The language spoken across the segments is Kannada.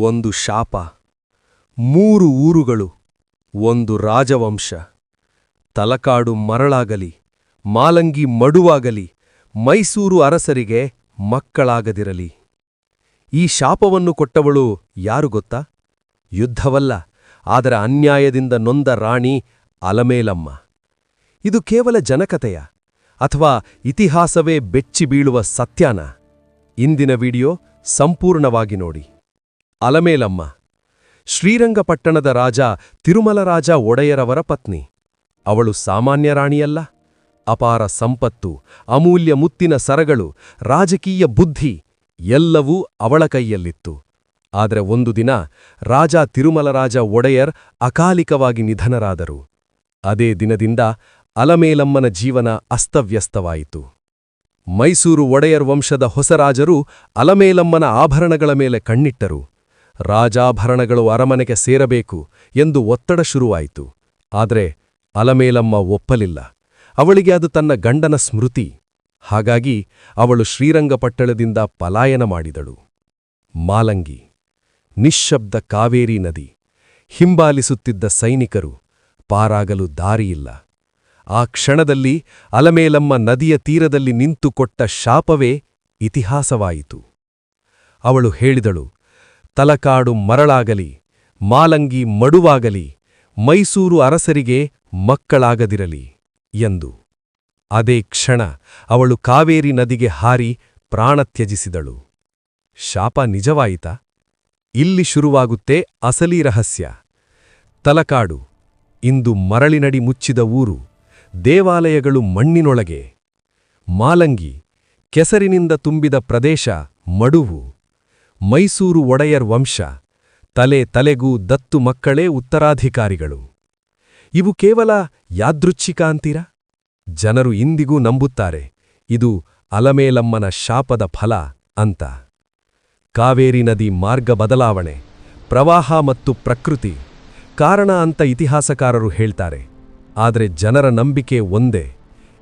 ಒಂದು ಶಾಪ, 3 ಊರುಗಳು, ಒಂದು ರಾಜವಂಶ. ತಲಕಾಡು ಮರಳಾಗಲಿ, ಮಾಲಂಗಿ ಮಡುವಾಗಲಿ, ಮೈಸೂರು ಅರಸರಿಗೆ ಮಕ್ಕಳಾಗದಿರಲಿ. ಈ ಶಾಪವನ್ನು ಕೊಟ್ಟವಳು ಯಾರು ಗೊತ್ತಾ? ಯುದ್ಧವಲ್ಲ, ಅದರ ಅನ್ಯಾಯದಿಂದ ನೊಂದ ರಾಣಿ ಅಲಮೇಲಮ್ಮ. ಇದು ಕೇವಲ ಜನಕತೆಯ ಅಥವಾ ಇತಿಹಾಸವೇ ಬೆಚ್ಚಿ ಬೀಳುವ ಸತ್ಯಾನ? ಇಂದಿನ ವಿಡಿಯೋ ಸಂಪೂರ್ಣವಾಗಿ ನೋಡಿ. ಅಲಮೇಲಮ್ಮ ಶ್ರೀರಂಗಪಟ್ಟಣದ ರಾಜ ತಿರುಮಲರಾಜ ಒಡೆಯರವರ ಪತ್ನಿ. ಅವಳು ಸಾಮಾನ್ಯ ರಾಣಿಯಲ್ಲ. ಅಪಾರ ಸಂಪತ್ತು, ಅಮೂಲ್ಯ ಮುತ್ತಿನ ಸರಗಳು, ರಾಜಕೀಯ ಬುದ್ಧಿ ಎಲ್ಲವೂ ಅವಳ ಕೈಯಲ್ಲಿತ್ತು. ಆದರೆ ಒಂದು ದಿನ ರಾಜ ತಿರುಮಲರಾಜ ಒಡೆಯರ್ ಅಕಾಲಿಕವಾಗಿ ನಿಧನರಾದರು. ಅದೇ ದಿನದಿಂದ ಅಲಮೇಲಮ್ಮನ ಜೀವನ ಅಸ್ತವ್ಯಸ್ತವಾಯಿತು. ಮೈಸೂರು ಒಡೆಯರ್ ವಂಶದ ಹೊಸ ರಾಜರು ಅಲಮೇಲಮ್ಮನ ಆಭರಣಗಳ ಮೇಲೆ ಕಣ್ಣಿಟ್ಟರು. ರಾಜಾಭರಣಗಳು ಅರಮನೆಗೆ ಸೇರಬೇಕು ಎಂದು ಒತ್ತಡ ಶುರುವಾಯಿತು. ಆದರೆ ಅಲಮೇಲಮ್ಮ ಒಪ್ಪಲಿಲ್ಲ. ಅವಳಿಗೆ ಅದು ತನ್ನ ಗಂಡನ ಸ್ಮೃತಿ. ಹಾಗಾಗಿ ಅವಳು ಶ್ರೀರಂಗಪಟ್ಟಣದಿಂದ ಪಲಾಯನ ಮಾಡಿದಳು. ಮಾಲಂಗಿ ನಿಶ್ಶಬ್ದ ಕಾವೇರಿ ನದಿ. ಹಿಂಬಾಲಿಸುತ್ತಿದ್ದ ಸೈನಿಕರು. ಪಾರಾಗಲು ದಾರಿಯಿಲ್ಲ. ಆ ಕ್ಷಣದಲ್ಲಿ ಅಲಮೇಲಮ್ಮ ನದಿಯ ತೀರದಲ್ಲಿ ನಿಂತುಕೊಟ್ಟ ಶಾಪವೇ ಇತಿಹಾಸವಾಯಿತು. ಅವಳು ಹೇಳಿದಳು, ತಲಕಾಡು ಮರಳಾಗಲಿ, ಮಾಲಂಗಿ ಮಡುವಾಗಲಿ, ಮೈಸೂರು ಅರಸರಿಗೆ ಮಕ್ಕಳಾಗದಿರಲಿ ಎಂದು. ಅದೇ ಕ್ಷಣ ಅವಳು ಕಾವೇರಿ ನದಿಗೆ ಹಾರಿ ಪ್ರಾಣ ತ್ಯಜಿಸಿದಳು. ಶಾಪ ನಿಜವಾಯಿತಾ? ಇಲ್ಲಿ ಶುರುವಾಗುತ್ತೆ ಅಸಲಿ ರಹಸ್ಯ. ತಲಕಾಡು ಇಂದು ಮರಳಿನಡಿ ಮುಚ್ಚಿದ ಊರು, ದೇವಾಲಯಗಳು ಮಣ್ಣಿನೊಳಗೆ. ಮಾಲಂಗಿ ಕೆಸರಿನಿಂದ ತುಂಬಿದ ಪ್ರದೇಶ, ಮಡುವು. ಮೈಸೂರು ಒಡೆಯರ್ ವಂಶ, ತಲೆ ತಲೆಗೂ ದತ್ತು ಮಕ್ಕಳೇ ಉತ್ತರಾಧಿಕಾರಿಗಳು. ಇವು ಕೇವಲ ಯಾದೃಚ್ಛಿಕ ಅಂತೀರಾ? ಜನರು ಇಂದಿಗೂ ನಂಬುತ್ತಾರೆ ಇದು ಅಲಮೇಲಮ್ಮನ ಶಾಪದ ಫಲ ಅಂತ. ಕಾವೇರಿ ನದಿ ಮಾರ್ಗ ಬದಲಾವಣೆ, ಪ್ರವಾಹ ಮತ್ತು ಪ್ರಕೃತಿ ಕಾರಣ ಅಂತ ಇತಿಹಾಸಕಾರರು ಹೇಳ್ತಾರೆ. ಆದರೆ ಜನರ ನಂಬಿಕೆ ಒಂದೇ,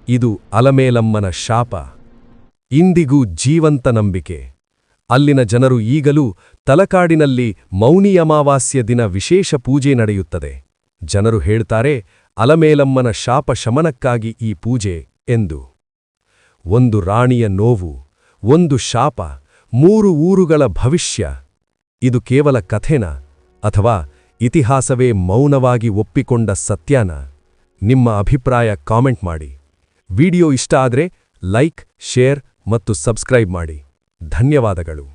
ಇದು ಅಲಮೇಲಮ್ಮನ ಶಾಪ. ಇಂದಿಗೂ ಜೀವಂತ ನಂಬಿಕೆ. ಅಲ್ಲಿನ ಜನರು ಈಗಲೂ ತಲಕಾಡಿನಲ್ಲಿ ಮೌನಿ ಅಮಾವಾಸ್ಯ ದಿನ ವಿಶೇಷ ಪೂಜೆ ನಡೆಯುತ್ತದೆ. ಜನರು ಹೇಳ್ತಾರೆ ಅಲಮೇಲಮ್ಮನ ಶಾಪ ಶಮನಕ್ಕಾಗಿ ಈ ಪೂಜೆ ಎಂದು. ಒಂದು ರಾಣಿಯ ನೋವು, ಒಂದು ಶಾಪ, 3 ಊರುಗಳ ಭವಿಷ್ಯ. ಇದು ಕೇವಲ ಕಥೆನಾ ಅಥವಾ ಇತಿಹಾಸವೇ ಮೌನವಾಗಿ ಒಪ್ಪಿಕೊಂಡ ಸತ್ಯಾನ? ನಿಮ್ಮ ಅಭಿಪ್ರಾಯ ಕಾಮೆಂಟ್ ಮಾಡಿ. ವಿಡಿಯೋ ಇಷ್ಟ ಆದ್ರೆ ಲೈಕ್, ಶೇರ್ ಮತ್ತು ಸಬ್ಸ್ಕ್ರೈಬ್ ಮಾಡಿ. ಧನ್ಯವಾದಗಳು.